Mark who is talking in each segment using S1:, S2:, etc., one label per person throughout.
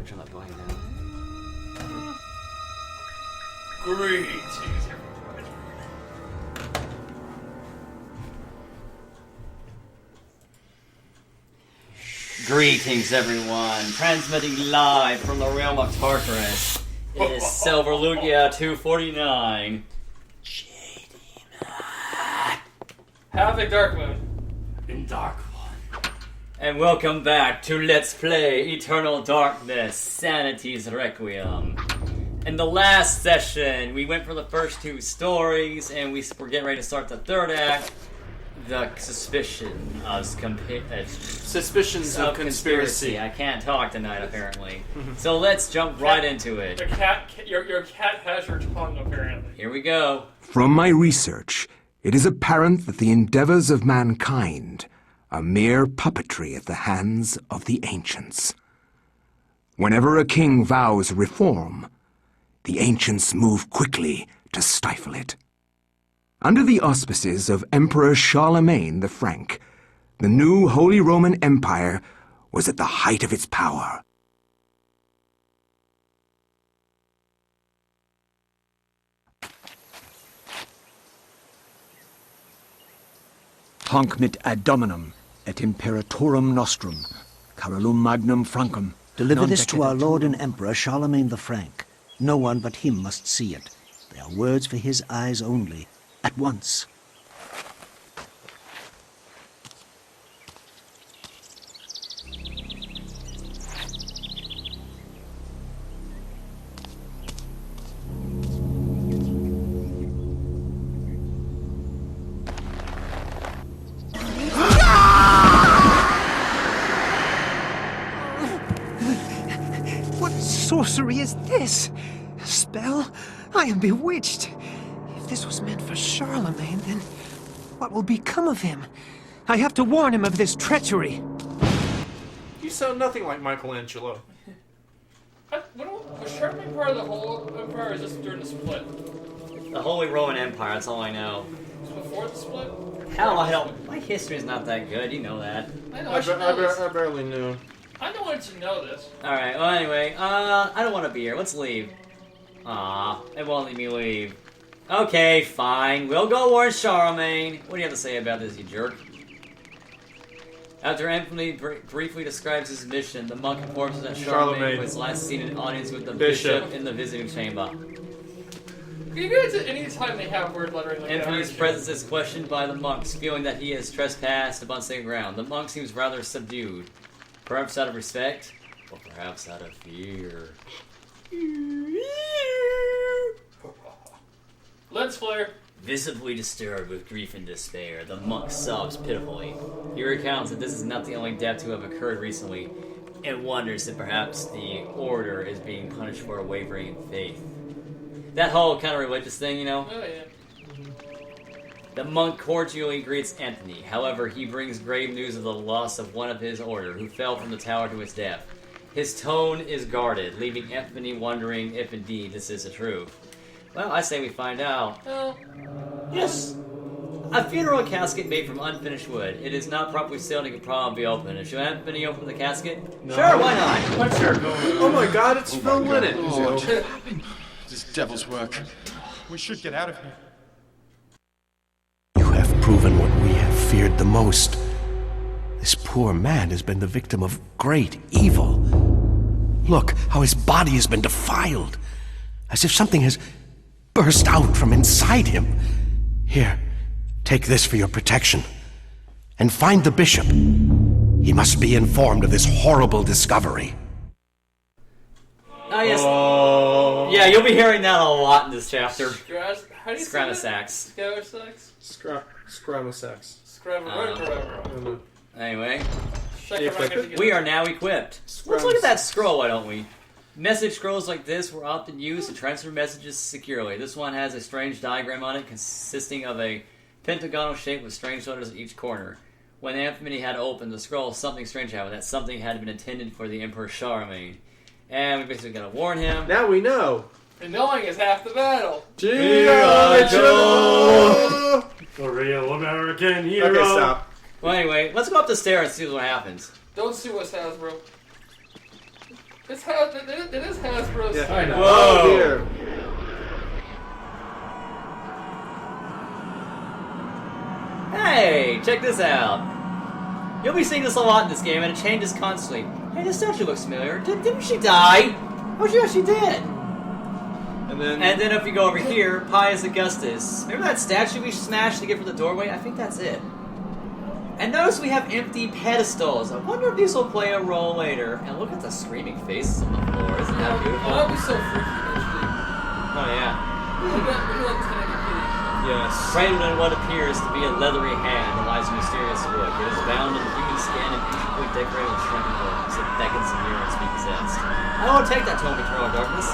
S1: sure I'm not going down.
S2: Greetings, everyone.
S1: Greetings, everyone. Transmitting live from the realm of Tartarus. It is Silver Lugia 249.
S2: Havoc Dark Moon.
S1: And Dark One. And welcome back to Let's Play Eternal Darkness, Sanity's Requiem. In the last session, we went for the first two stories, and we're getting ready to start the third act. The suspicion of
S3: Suspicions of conspiracy.
S1: I can't talk tonight, apparently. So let's jump right into it.
S2: Your cat has your tongue, apparently.
S1: Here we go.
S4: From my research, it is apparent that the endeavors of mankind are mere puppetry at the hands of the ancients. Whenever a king vows reform, the ancients move quickly to stifle it. Under the auspices of Emperor Charlemagne the Frank, the new Holy Roman Empire was at the height of its power.
S5: Hanc mit ad dominum et imperatorum nostrum, carolum magnum francum.
S6: Deliver this to our Lord and Emperor Charlemagne the Frank. No one but him must see it. They are words for his eyes only. At once.
S7: What sorcery is this? A spell? I am bewitched. If this was meant for Charlemagne, then what will become of him? I have to warn him of this treachery.
S3: You sound nothing like Michelangelo.
S2: Was Charlemagne part of the whole empire, or is this during the split?
S1: The Holy Roman Empire, that's all I know.
S2: Was it before the split?
S1: Hell, I don't. My history's not that good, you know that.
S2: I know, I should know this.
S3: I barely knew.
S2: I know wanted to know this.
S1: Alright, well anyway, I don't want to be here. Let's leave. Aw, it won't let me leave. Okay, fine. We'll go warn Charlemagne. What do you have to say about this, you jerk? After Anthony briefly describes his mission, the monk informs us that Charlemagne was last seen in an audience with the bishop in the visiting chamber.
S2: Can you guys, any time they have word lettering like
S1: Anthony's
S2: that?
S1: presence is questioned by the monks, feeling that he has trespassed upon sacred ground. The monk seems rather subdued. Perhaps out of respect, or perhaps out of fear.
S2: Lens flare.
S1: Visibly disturbed with grief and despair, the monk sobs pitifully. He recounts that this is not the only death to have occurred recently, and wonders if perhaps the order is being punished for a wavering in faith. That whole kind of religious thing, you know?
S2: Oh, yeah.
S1: The monk cordially greets Anthony. However, he brings grave news of the loss of one of his order, who fell from the tower to his death. His tone is guarded, leaving Anthony wondering if indeed this is the truth. Well, I say we find out.
S2: Well,
S1: Yes! A funeral casket made from unfinished wood. It is not properly sealed and can probably be opened. Should Anthony open the casket? No. Sure, why not?
S3: Let's sure. Oh my god, it's Phil Lynott.
S8: This devil's work. We should get out of here.
S5: You have proven what we have feared the most. This poor man has been the victim of great evil. Look how his body has been defiled, as if something has burst out from inside him. Here, take this for your protection. And find the bishop. He must be informed of this horrible discovery.
S1: Oh, yes. Yeah, you'll be hearing that a lot in this chapter.
S2: how do you say that?
S1: Scramasax.
S2: Scramasax?
S3: Scramasax.
S2: Scramasax.
S1: Anyway,
S2: We
S1: we are now equipped. Let's look at that scroll, why don't we? Message scrolls like this were often used to transfer messages securely. This one has a strange diagram on it consisting of a pentagonal shape with strange letters at each corner. When Anthony had opened the scroll, something strange happened. That something had been intended for the Emperor Charlemagne. And we basically gotta warn him.
S3: Now we know.
S2: And knowing is half the battle.
S3: G.I. Joe!
S8: The real American hero.
S3: Okay, stop.
S1: Well, anyway, let's go up the stairs and see what happens.
S2: Don't sue us, Hasbro. It is Hasbro's.
S3: Yeah.
S9: I know.
S3: Oh dear.
S1: Hey, check this out. You'll be seeing this a lot in this game, and it changes constantly. Hey, this statue looks familiar. Didn't she die? Oh, yeah, she did.
S3: And then
S1: if you go over here, Pius Augustus. Remember that statue we smashed to get for the doorway? I think that's it. And notice we have empty pedestals. I wonder if these will play a role later. And look at the screaming faces on the floor. Isn't that beautiful?
S2: That would be so freaky, actually.
S1: Oh, yeah.
S2: Look at 1080p.
S3: yes.
S1: Framed in what appears to be a leathery hand that lies in mysterious wood. It is bound in human skin and intricately decorated with shrunken organs that beckons and yearns to be possessed. I won't take that tone of eternal darkness.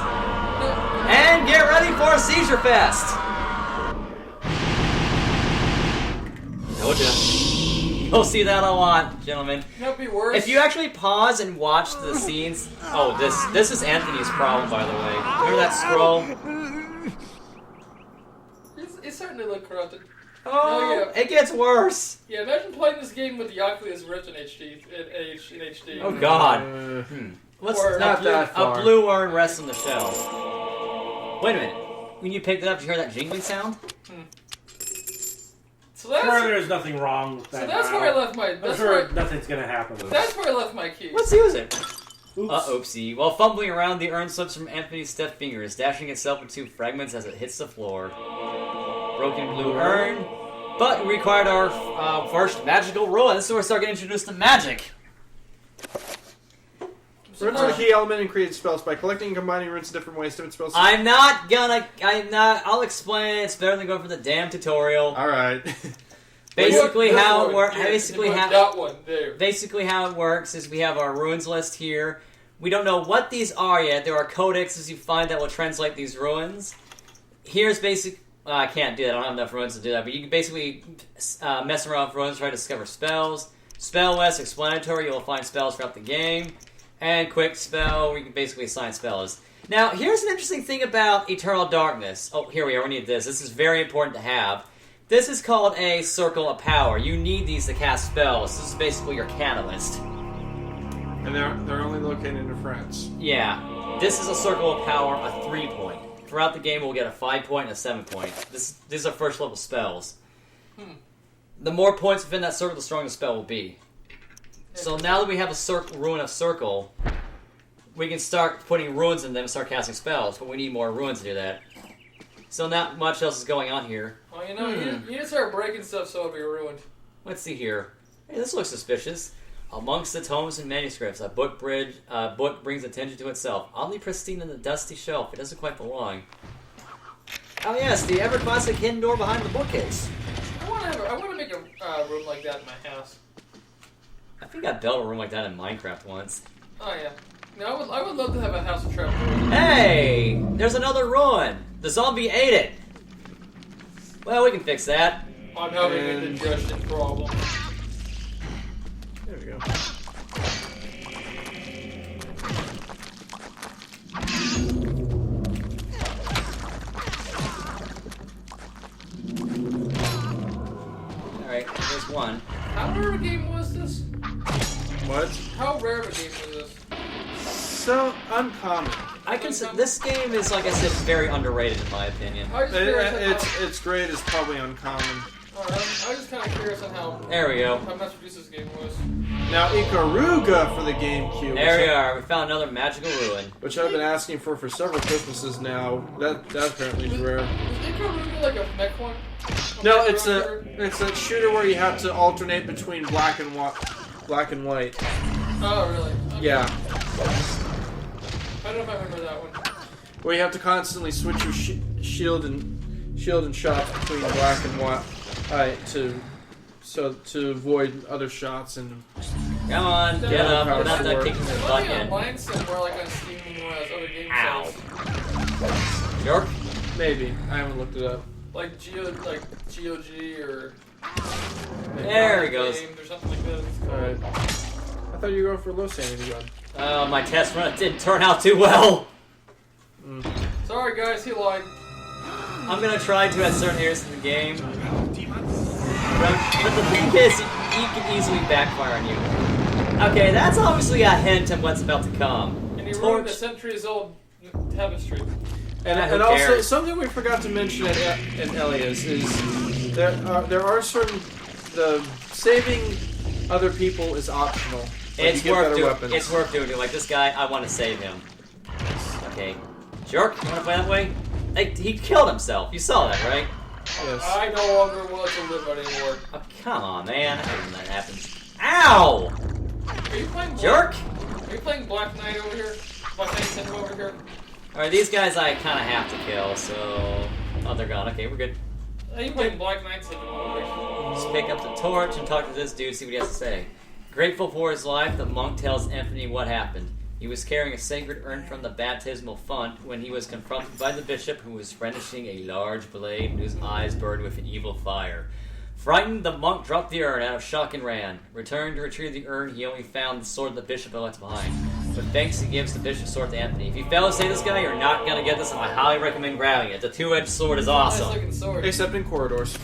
S1: And get ready for a seizure fest! Told ya. You'll see that a lot, gentlemen.
S2: That'd be worse.
S1: If you actually pause and watch the scenes... Oh, this is Anthony's problem, by the way. Remember that scroll?
S2: It's starting to look corrupted.
S1: Oh, it gets worse.
S2: Yeah, imagine playing this game with the Oculus Rift in HD.
S1: Oh, God. What's
S2: Or
S3: not that far.
S1: A blue urn rests on the shelf. Wait a minute. When you picked it up, did you hear that jingling sound?
S2: So that's
S9: Sure, there's nothing wrong with that.
S2: so that's where I left my.
S9: I'm
S2: That's
S9: sure
S2: where
S9: nothing's gonna happen with it.
S2: that's where I left my keys.
S1: Let's use it.
S9: Oops.
S1: Oopsie. While fumbling around, the urn slips from Anthony's stiff fingers, dashing itself into fragments as it hits the floor. Broken blue urn. But we required our first magical ruin. This is where we start getting introduced to magic.
S3: Runes are the key element in creating spells. By collecting and combining runes in different ways, different spells.
S1: I'll explain it. It's better than going for the damn tutorial.
S3: Alright.
S1: Basically
S2: This
S1: how it
S2: one,
S1: works.
S2: here,
S1: Basically
S2: you put
S1: how
S2: that one there.
S1: Basically how it works is we have our ruins list here. We don't know what these are yet. There are codexes you find that will translate these ruins. Here's basic. I can't do that. I don't have enough ruins to do that. But you can basically mess around with ruins, try to discover spells. Spell list, explanatory. You'll find spells throughout the game. And quick spell, we can basically assign spells. Now, here's an interesting thing about Eternal Darkness. Oh, here we are. We need this. This is very important to have. This is called a Circle of Power. You need these to cast spells. This is basically your catalyst.
S3: And they're only located in France.
S1: Yeah. This is a Circle of Power, a 3-point. Throughout the game, we'll get a 5-point and a 7-point. These are first level spells. The more points within that circle, the stronger the spell will be. So now that we have a ruin of circle, we can start putting ruins in them and start casting spells, but we need more ruins to do that. So not much else is going on here.
S2: Well, you know, you need to start breaking stuff so it'll be ruined.
S1: Let's see here. Hey, this looks suspicious. Amongst the tomes and manuscripts, a book brings attention to itself. Oddly pristine in the dusty shelf. It doesn't quite belong. Oh yes, the ever-classic hidden door behind the bookcase.
S2: I want to make a room like that in my house.
S1: I think I built a room like that in Minecraft once.
S2: Oh yeah. No, I would love to have a house of trapdoors.
S1: Hey! There's another ruin! The zombie ate it! Well, we can fix that.
S2: I'm having a digestion problem.
S3: There we go.
S1: Alright, there's one.
S2: How rare of a game was this?
S3: What?
S2: How rare of a game was this?
S3: So uncommon.
S1: I can say this game is, like I said, very underrated in my opinion.
S2: I was curious
S3: It's great. It's probably uncommon.
S2: I was just kind of curious on how
S1: There we go.
S2: mass produced this game was.
S3: Now Ikaruga for the GameCube.
S1: There we are. We found another magical ruin.
S3: Which I've been asking for several Christmases now. That apparently is rare.
S2: Was Ikaruga like a mech one?
S3: No, it's a shooter where you have to alternate between black and white.
S2: Oh, really? Okay.
S3: Yeah.
S2: I don't know if I remember that one.
S3: Where you have to constantly switch your shield and shots between black and white to avoid other shots and.
S1: Come on, get up. We're not done kicking the
S2: There might
S1: butt
S2: be a
S1: in.
S2: line somewhere like on Steam or other game
S1: Ow.
S2: sites.
S1: Jerk.
S3: Maybe. I haven't looked it up.
S2: Like GOG or
S1: There he goes.
S2: Games or something like that. It's called.
S3: Alright. I thought you were going for a low sanity gun.
S1: My test run didn't turn out too well.
S2: Sorry guys, he lied.
S1: I'm gonna try to at certain areas of the game. But the thing is, you can easily backfire on you. Okay, that's obviously a hint of what's about to come.
S2: Any ruined the centuries-old tapestry.
S3: And also, something we forgot to mention in Elias is there are certain saving other people is optional.
S1: It's worth doing. It's worth doing. Like this guy, I want to save him. Okay, jerk. You want to play that way? Like, he killed himself. You saw that, right?
S3: Yes.
S2: I no longer want to live anymore.
S1: Oh, come on, man. I hate when that happens. Ow!
S2: Are you playing
S1: jerk?
S2: Are you playing Black Knight over here? Black Knight Syndrome over here?
S1: Alright, these guys I kind of have to kill, so... Oh, they're gone. Okay, we're good.
S2: Are you playing Black Knight Syndrome over here?
S1: Just pick up the torch and talk to this dude, see what he has to say. Grateful for his life, the monk tells Anthony what happened. He was carrying a sacred urn from the baptismal font when he was confronted by the bishop, who was brandishing a large blade whose eyes burned with an evil fire. Frightened, the monk dropped the urn out of shock and ran. Returning to retrieve the urn, he only found the sword the bishop had left behind. With thanks, he gives the bishop's sword to Anthony. If you fail to save this guy, you're not going to get this, and I highly recommend grabbing it. The two-edged sword is awesome.
S2: Nice looking sword.
S3: Except in corridors.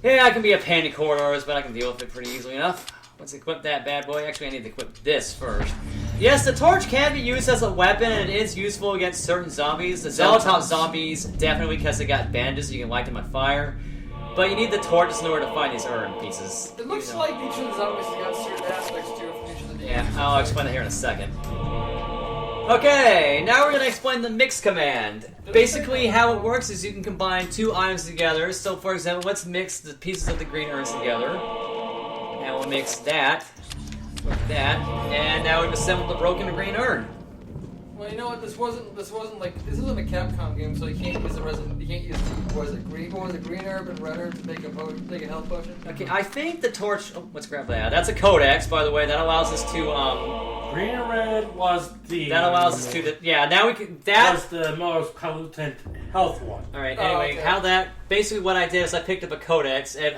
S1: Yeah, I can be a pain in corridors, but I can deal with it pretty easily enough. Let's equip that bad boy. Actually, I need to equip this first. Yes, the torch can be used as a weapon, and it is useful against certain zombies. The Zealotop zombies, definitely because they got bandages, so you can light them on fire. But you need the torches in order to find these urn pieces.
S2: It looks like each of the zombies has got certain aspects to it from each of the
S1: Yeah, I'll explain that here in a second. Okay, now we're going to explain the mix command. Basically, how it works is you can combine two items together. So, for example, let's mix the pieces of the green urns together. And we'll mix that with that, and now we've assembled the broken green urn.
S2: Well, you know what? This isn't a Capcom game, so you can't use green herb and red herb to make a health potion.
S1: Okay, I think the torch. Oh, let's grab that. That's a codex, by the way. That allows us to
S9: Green and red was the.
S1: That allows us to. Yeah, now we can. That
S9: was the most potent health one.
S1: All right. Anyway, how that basically what I did is I picked up a codex. It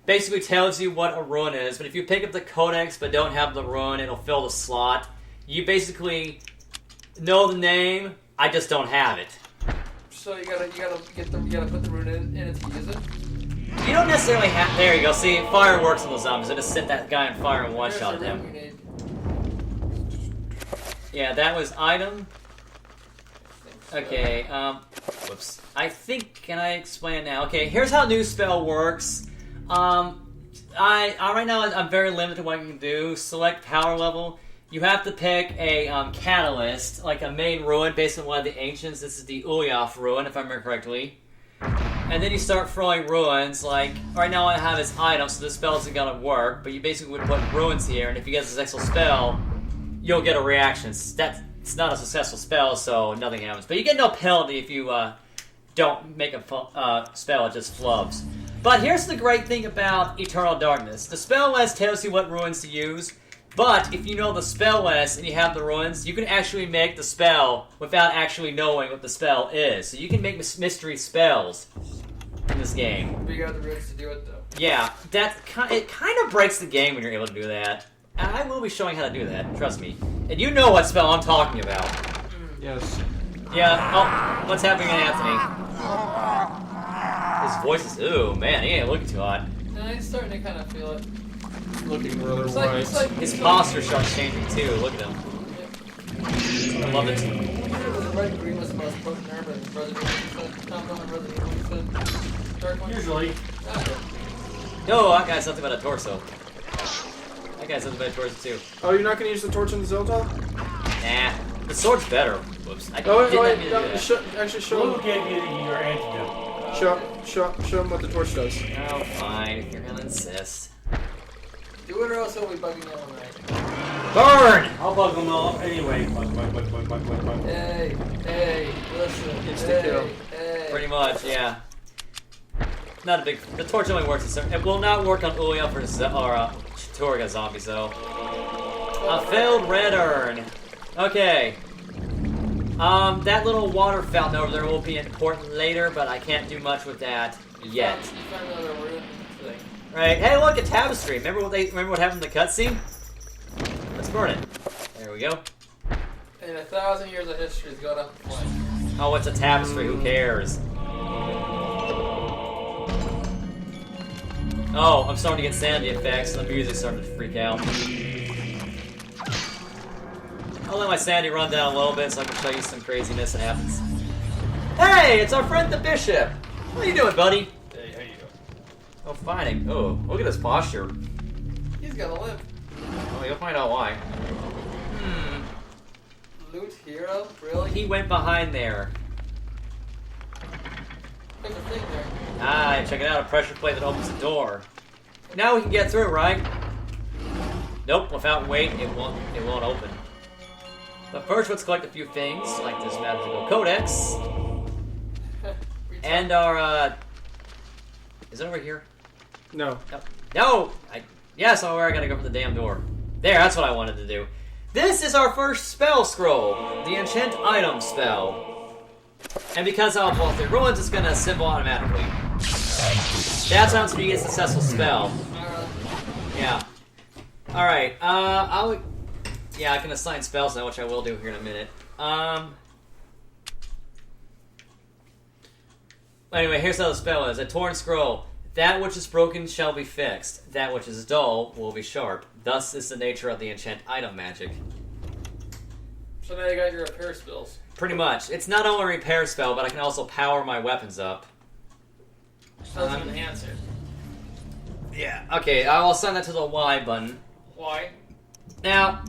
S1: basically tells you what a rune is, but if you pick up the codex but don't have the rune, it'll fill the slot. You basically know the name. I just don't have it.
S2: So you gotta put the rune in it to use it.
S1: You don't necessarily have. There you go. See, fire works on the zombies. I just set that guy on fire and one-shot him. Yeah, that was item. Okay. Whoops. I think. Can I explain it now? Okay. Here's how new spell works. Right now I'm very limited to what I can do. Select power level. You have to pick a catalyst, like a main ruin based on one of the ancients. This is the Ulyaoth ruin, if I remember correctly. And then you start throwing ruins. Like right now I have his item, so this spell isn't gonna work. But you basically would put ruins here, and if you get a successful spell, you'll get a reaction. It's not a successful spell, so nothing happens. But you get no penalty if you don't make a spell. It just flubs. But here's the great thing about Eternal Darkness. The spell list tells you what ruins to use, but if you know the spell list and you have the ruins, you can actually make the spell without actually knowing what the spell is. So you can make mystery spells in this game.
S2: But you got the ruins to do it, though.
S1: Yeah, it kind of breaks the game when you're able to do that. And I will be showing how to do that, trust me. And you know what spell I'm talking about.
S3: Yes.
S1: Yeah, oh, what's happening to Anthony? His voice is, ooh, man, he ain't looking too hot.
S2: No, he's starting to kind of feel it.
S3: Looking rather
S2: white.
S1: His posture starts changing too, look at him.
S2: Yep.
S1: I love it.
S2: The red green was the most potent herb, and Resident Evil Dark one?
S9: Usually.
S1: No, that guy has something about a torso. That guy has something about a torso too.
S3: Oh, you're not going to use the torch on the Zelda?
S1: Nah, the sword's better. Whoops. I
S3: Oh,
S1: didn't
S3: wait,
S1: mean to do that.
S3: actually show
S9: We'll
S3: him.
S9: give you your antidote.
S3: Show him what the torch does.
S1: Oh, fine, if you're gonna insist.
S2: Do it or else he'll be bugging you all night.
S1: Burn!
S9: I'll bug them all anyway. Bug.
S2: Hey, listen.
S3: Insta-kill.
S2: Hey.
S1: Pretty much, yeah. Not a big. The torch only works in certain. It will not work on Ulyaoth or Torga zombies though. A failed red urn. Okay. That little water fountain over there will be important later, but I can't do much with that yet.
S2: You found another ruin thing.
S1: Right. Hey, look, a tapestry. Remember what happened in the cutscene? Let's burn it. There we go.
S2: And 1,000 years of history has gone up in flame.
S1: Oh, it's a tapestry. Who cares? Oh, I'm starting to get sanity effects, and the music's starting to freak out. I'll let my sanity run down a little bit so I can show you some craziness that happens. Hey, it's our friend the Bishop. How you doing, buddy?
S2: Hey, how you doing?
S1: Oh, fine. Oh, look at his posture.
S2: He's got a limp.
S1: Oh, you'll find out why.
S2: Loot hero? Really?
S1: He went behind there.
S2: There's a thing there.
S1: Ah, check it out. A pressure plate that opens the door. Now we can get through, right? Nope, without weight, it won't open. But first, let's collect a few things, like this magical codex. And our, is it over here?
S3: No.
S1: No! Yes, where I gotta go for the damn door. There, that's what I wanted to do. This is our first spell scroll, the enchant item spell. And because I'll pull through ruins, it's gonna assemble automatically. That sounds to be a successful spell. Yeah. Alright, yeah, I can assign spells now, which I will do here in a minute. Anyway, here's how the spell is. A torn scroll. That which is broken shall be fixed. That which is dull will be sharp. Thus is the nature of the enchant item magic.
S2: So now you got your repair spells.
S1: Pretty much. It's not only a repair spell, but I can also power my weapons up.
S2: Doesn't enhance it.
S1: Yeah. Okay, I'll assign that to the Y button.
S2: Why?
S1: Now,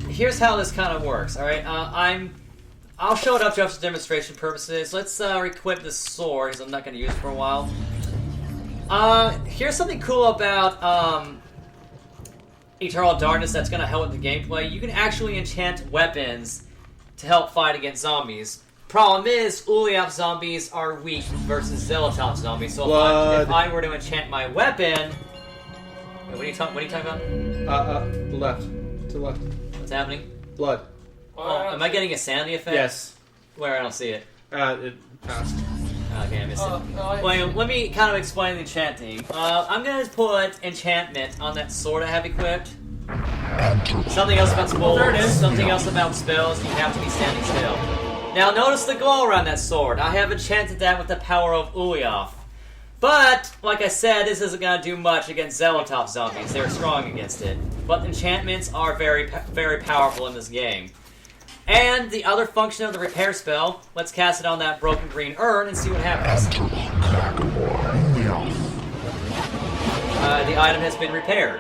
S1: here's how this kind of works, alright? I'll show it up just for demonstration purposes. Let's equip this sword, because I'm not going to use it for a while. Here's something cool about Eternal Darkness that's going to help with the gameplay. You can actually enchant weapons to help fight against zombies. Problem is, Uliap zombies are weak versus Zealotop zombies, so if I were to enchant my weapon... Wait, what are you talking about?
S3: Left. To left.
S1: What's happening?
S3: Blood.
S1: Oh, am I getting a sanity effect?
S3: Yes.
S1: Where? I don't see it.
S3: It passed.
S1: Okay, I missed it. Wait, let me kind of explain the enchanting. I'm going to put enchantment on that sword I have equipped. Something else about spells.
S2: There it is.
S1: Something else about spells. You have to be standing still. Now, notice the glow around that sword. I have enchanted that with the power of Ulyaoth. But, like I said, this isn't going to do much against Zealotop zombies. They're strong against it. But enchantments are very, very powerful in this game. And the other function of the repair spell, let's cast it on that broken green urn and see what happens. The item has been repaired.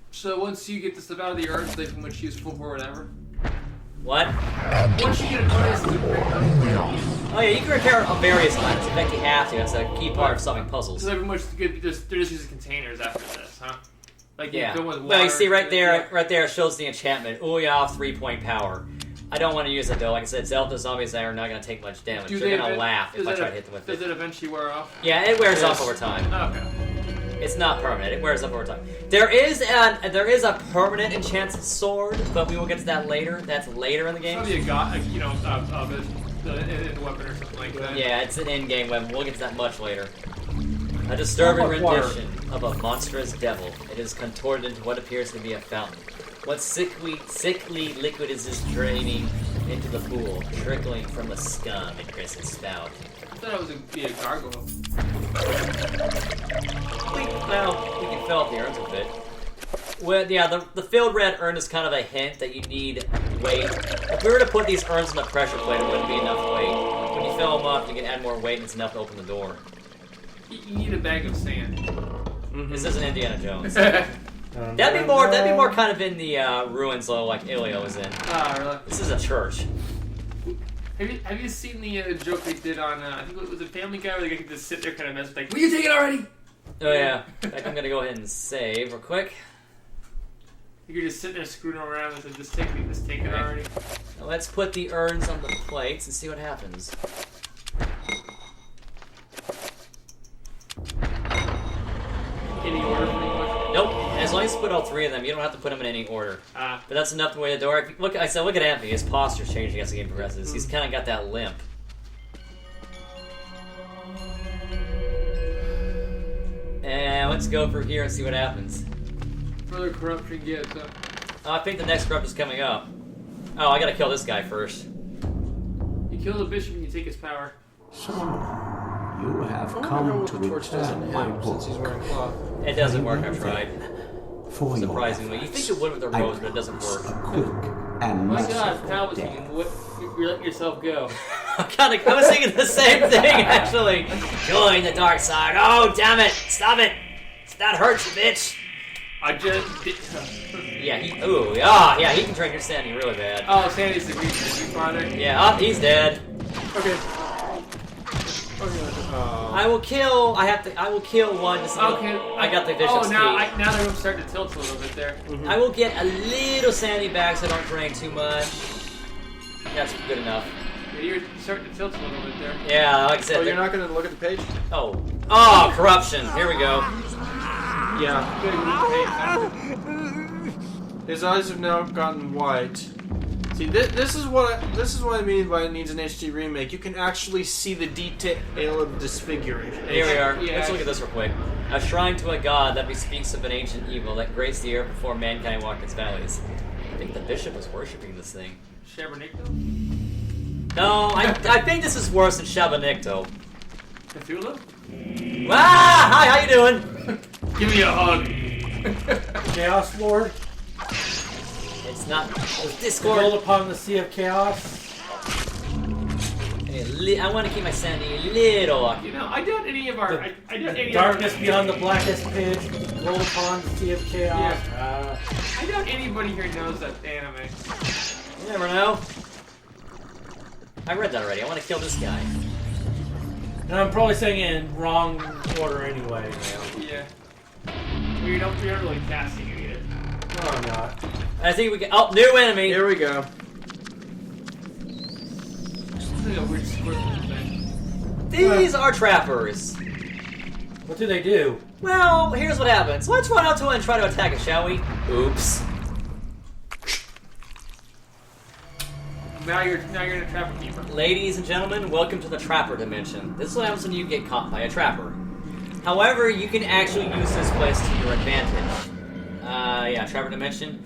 S2: So once you get the stuff out of the earth, they can much useful for whatever.
S1: What?
S2: Once you get a bonus,
S1: Oh yeah, you can repair various items. In fact, you have to. That's a key part of solving puzzles.
S2: so they're much good. They're just using containers after this, huh? Like you
S1: Yeah.
S2: fill with water.
S1: Well, you see right there, it shows the enchantment. Ulyaoth 3-point power. I don't want to use it though. Like I said, Zelda zombies are not going to take much damage. They're going to laugh if I try to hit them with it.
S2: Does it eventually wear off?
S1: Yeah, it wears off over time.
S2: Okay.
S1: It's not permanent. It wears up over time. There is a permanent enchanted sword, but we will get to that later. That's later in the game.
S2: Probably a god, of it, the weapon or something like that.
S1: Yeah, it's an in-game weapon. We'll get to that much later. A disturbing rendition of a monstrous devil. It is contorted into what appears to be a fountain. What sickly liquid is this draining into the pool, trickling from the scum in Chris's spout?
S2: I thought it was be a gargoyle.
S1: We can fill up the urns a bit. Well, yeah, the filled red urn is kind of a hint that you need weight. If we were to put these urns in the pressure plate, it wouldn't be enough weight. When you fill them up, you can add more weight and it's enough to open the door.
S2: You need a bag of sand.
S1: Mm-hmm. This isn't Indiana Jones. That'd be more kind of in the ruins though, like Ilio is in.
S2: Ah, really?
S1: This is a church.
S2: Have you seen the joke they did on, I think it was a Family Guy, where they could just sit there kind of mess with, like, will you take it already?
S1: Oh yeah. In fact, I'm gonna go ahead and save real quick.
S2: You're just sitting there screwing around with it, just take it already.
S1: Now let's put the urns on the plates and see what happens.
S2: Any order pretty much?
S1: Nope. As long as you put all three of them, you don't have to put them in any order. But that's enough to weigh the door. Look at Anthony. His posture's changing as the game progresses. He's kind of got that limp. And let's go for here and see what happens.
S2: Further corruption gets
S1: I think the next corrupt is coming up. Oh, I gotta kill this guy first.
S2: You kill the bishop and you take his power.
S5: So, you have come to return my book.
S1: It doesn't work, I've tried.
S5: For
S1: Surprisingly. You think it would with the rose, but it doesn't work.
S5: A quick
S10: and
S2: My
S10: must
S2: God,
S10: suffer
S2: Palpatine,
S10: death.
S2: what? You're letting yourself go.
S1: I was thinking the same thing, actually. Join the dark side. Oh, damn it. Stop it. That hurts you, bitch.
S2: I just did.
S1: Yeah, he can drain your sanity really bad.
S2: Oh, Sanity's the Greek product.
S1: Yeah, he's dead.
S3: Okay.
S1: I will kill one to see.
S2: Okay.
S1: I got the vicious
S2: Oh, now
S1: key.
S2: now they're starting to tilt a little bit there.
S1: I will get a little sanity back so I don't drain too much. That's good enough.
S2: Yeah, you're starting to tilt a little bit there.
S1: Yeah, like I said.
S3: Oh, you're not going to look at the page?
S1: Oh, corruption. Here we go.
S3: Yeah. His eyes have now gotten white. See, this is what I mean by it needs an HD remake. You can actually see the detail of disfiguration.
S1: Here we are.
S2: Yeah,
S1: Let's look at this real quick. A shrine to a god that bespeaks of an ancient evil that graced the earth before mankind walked its valleys. I think the bishop was worshipping this thing.
S2: Shabernicto?
S1: No, I think this is worse than Shabanicto.
S2: Cthulhu?
S1: Ah! Hi, how you doing?
S2: Give me a hug.
S9: Chaos Lord?
S1: It's not. It's Discord.
S9: Rolled upon the Sea of Chaos?
S1: I want to keep my sanity a little.
S2: You know, I doubt any of our. I doubt any
S9: Darkness
S2: of our,
S9: beyond the blackest pit. Rolled upon the Sea of Chaos.
S2: Yeah. I doubt anybody here knows that anime.
S1: You never know. I read that already. I want to kill this guy.
S9: And I'm probably saying it in wrong order anyway.
S2: Yeah. You're not really casting it yet.
S9: No, I'm not.
S1: I think we can. Oh, new enemy.
S3: Here we go.
S2: This is a weird squirt thing.
S1: These are trappers.
S9: What do they do?
S1: Well, here's what happens. Let's run up to it and try to attack it, shall we? Oops.
S2: Now you're in a trapper keeper.
S1: Ladies and gentlemen, welcome to the trapper dimension. This is what happens when you get caught by a trapper. However, you can actually use this place to your advantage. Yeah, trapper dimension.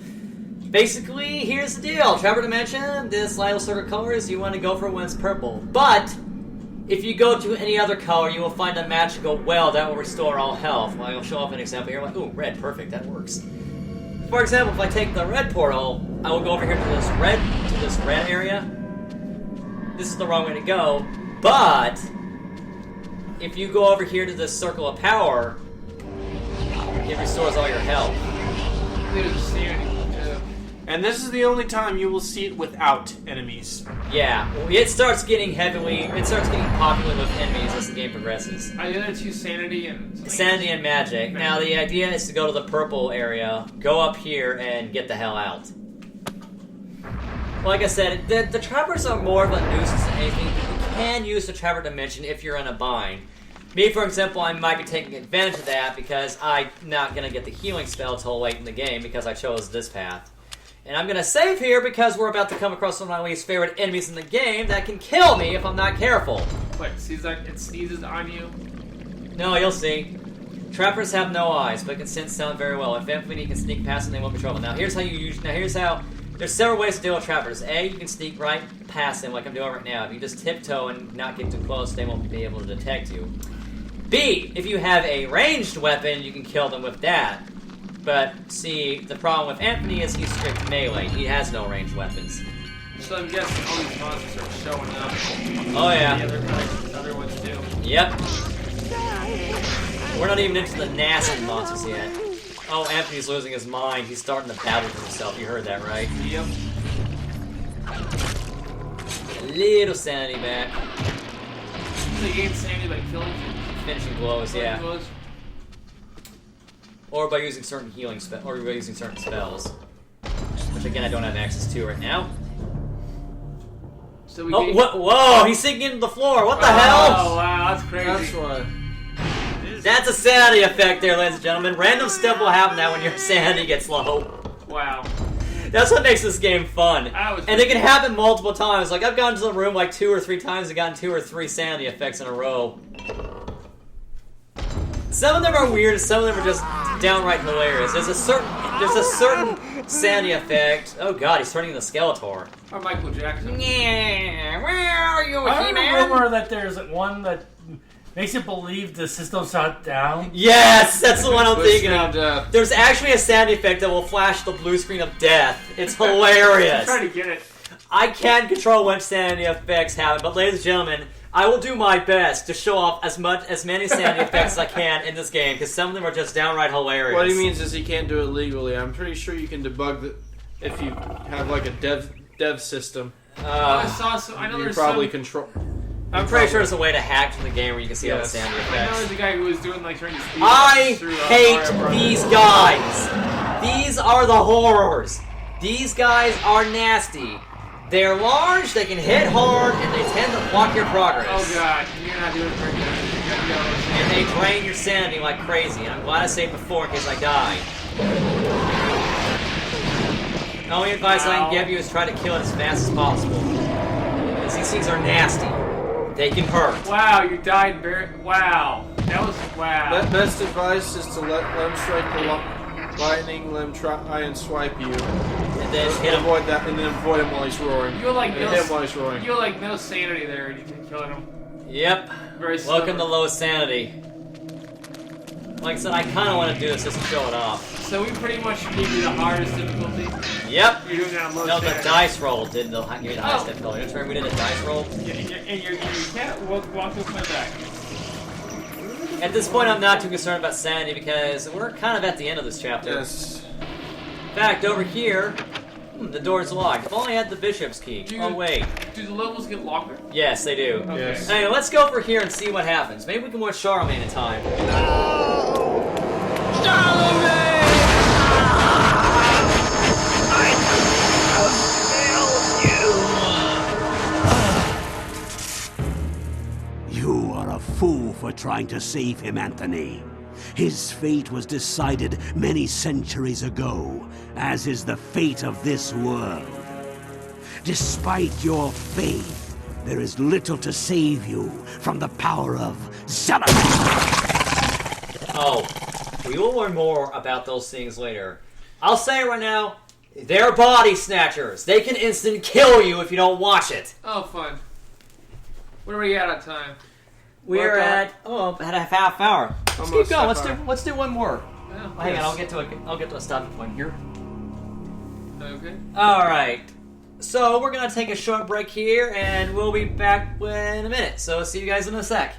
S1: Basically, here's the deal. Trapper dimension, this little circle colors, you want to go for when it's purple. But, if you go to any other color, you will find a magical well that will restore all health. Well, I'll show off an example here. Like, ooh, red, perfect, that works. For example, if I take the red portal, I will go over here to this red area. This is the wrong way to go, but if you go over here to this circle of power, it restores all your health.
S3: And this is the only time you will see it without enemies.
S1: Yeah, it starts getting popular with enemies as the game progresses.
S2: I gotta choose Sanity and...
S1: Sanity and Magic. Now, the idea is to go to the purple area, go up here, and get the hell out. Like I said, the trappers are more of a nuisance than anything. You can use the trapper dimension if you're in a bind. Me, for example, I might be taking advantage of that because I'm not going to get the healing spell till late in the game because I chose this path. And I'm going to save here because we're about to come across one of my least favorite enemies in the game that can kill me if I'm not careful.
S2: Wait, it sneezes on you?
S1: No, you'll see. Trappers have no eyes, but can sense sound very well. If anybody can sneak past them, they won't be trouble. Now, here's how... There's several ways to deal with trappers. A, you can sneak right past them like I'm doing right now. If you just tiptoe and not get too close, they won't be able to detect you. B, if you have a ranged weapon, you can kill them with that. But, see, the problem with Anthony is he's strict melee. He has no ranged weapons.
S2: So I'm guessing all these monsters are showing up.
S1: Oh, yeah.
S2: The other ones do.
S1: Yep. We're not even into the nasty monsters yet. Oh, Anthony's losing his mind. He's starting to battle for himself. You heard that, right?
S2: Yep.
S1: A little sanity back.
S2: So you gain sanity by killing
S1: finishing blows, yeah.
S2: Blows.
S1: Or by using certain healing or by using certain spells. Which again I don't have access to right now.
S2: So we
S1: whoa, he's sinking into the floor. What the hell?
S2: Oh wow, that's crazy.
S3: That's why.
S1: That's a sanity effect there, ladies and gentlemen. Random stuff will happen now when your sanity gets low.
S2: Wow.
S1: That's what makes this game fun. And it can happen multiple times. Like, I've gone to the room like 2 or 3 times and gotten 2 or 3 sanity effects in a row. Some of them are weird, some of them are just downright hilarious. There's a certain sanity effect. Oh god, he's turning into Skeletor.
S2: Or Michael Jackson.
S1: Yeah, where are you,
S9: I heard
S1: He-Man?
S9: a rumor that there's one that Makes it believe the system's shut down.
S1: Yes, that's the one I'm thinking
S3: screen
S1: of.
S3: of death.
S1: There's actually a sound effect that will flash the blue screen of death. It's hilarious.
S2: I'm trying to get it.
S1: I can't control when sanity effects happen, but ladies and gentlemen, I will do my best to show off as many sanity effects as I can in this game, because some of them are just downright hilarious.
S3: What he means is he can't do it legally. I'm pretty sure you can debug if you have like a dev system.
S2: I saw some. I know
S3: You
S2: there's
S3: probably
S2: some.
S3: control.
S1: I'm pretty sure there's a way to hack from the game where you can see all the sanity
S2: I know
S1: effects.
S2: there's a guy who was doing like trying to speed
S1: I
S2: through,
S1: hate
S2: Mario Brothers.
S1: these guys. These are the horrors. These guys are nasty. They're large, they can hit hard, and they tend to block your progress.
S2: Oh god, you're not doing it very good. You gotta go.
S1: And they drain your sanity like crazy. And I'm glad I saved before in case I die. The only advice I can give you is try to kill it as fast as possible. Because these things are nasty. They can hurt.
S2: Wow, you died very. Wow, that was wow.
S3: Best advice is to let them strike the lightning, let him try and swipe you.
S1: And then hit him.
S3: Avoid that, and then avoid him while he's roaring.
S2: You're like
S3: and
S2: no,
S3: hit him while he's roaring.
S2: you're like no sanity there, and you're killing him.
S1: Yep.
S2: Very slow.
S1: Welcome to low sanity. Like I said, I kind of want to do this just to show it off.
S2: So we pretty much gave you the hardest difficulty.
S1: Yep.
S2: You're doing that on low
S1: No, the
S2: sanity.
S1: dice roll did the give me the highest
S2: Oh.
S1: difficulty. That's right, we did a dice roll.
S2: Yeah, and your cat walked up my back.
S1: At this point, I'm not too concerned about sanity because we're kind of at the end of this chapter.
S3: Yes.
S1: In fact, over here, the door's locked. If only I had the bishop's key. Oh, wait.
S2: Do the levels get longer?
S1: Yes, they do.
S2: Okay.
S3: Yes.
S1: Anyway, let's go over here and see what happens. Maybe we can watch Charlemagne in time.
S6: You are a fool for trying to save him, Anthony. His fate was decided many centuries ago, as is the fate of this world. Despite your faith, there is little to save you from the power of Zealot.
S1: Oh, we will learn more about those things later. I'll say it right now, they're body snatchers. They can instant kill you if you don't watch it.
S2: Oh, fun. What are we at on time?
S1: We're at a half hour. Let's keep
S3: Almost
S1: going.
S3: half hour.
S1: Let's do one more.
S2: Oh,
S1: Hang on, I'll get to a stopping point here.
S2: Okay.
S1: All right. So we're gonna take a short break here, and we'll be back in a minute. So see you guys in a sec.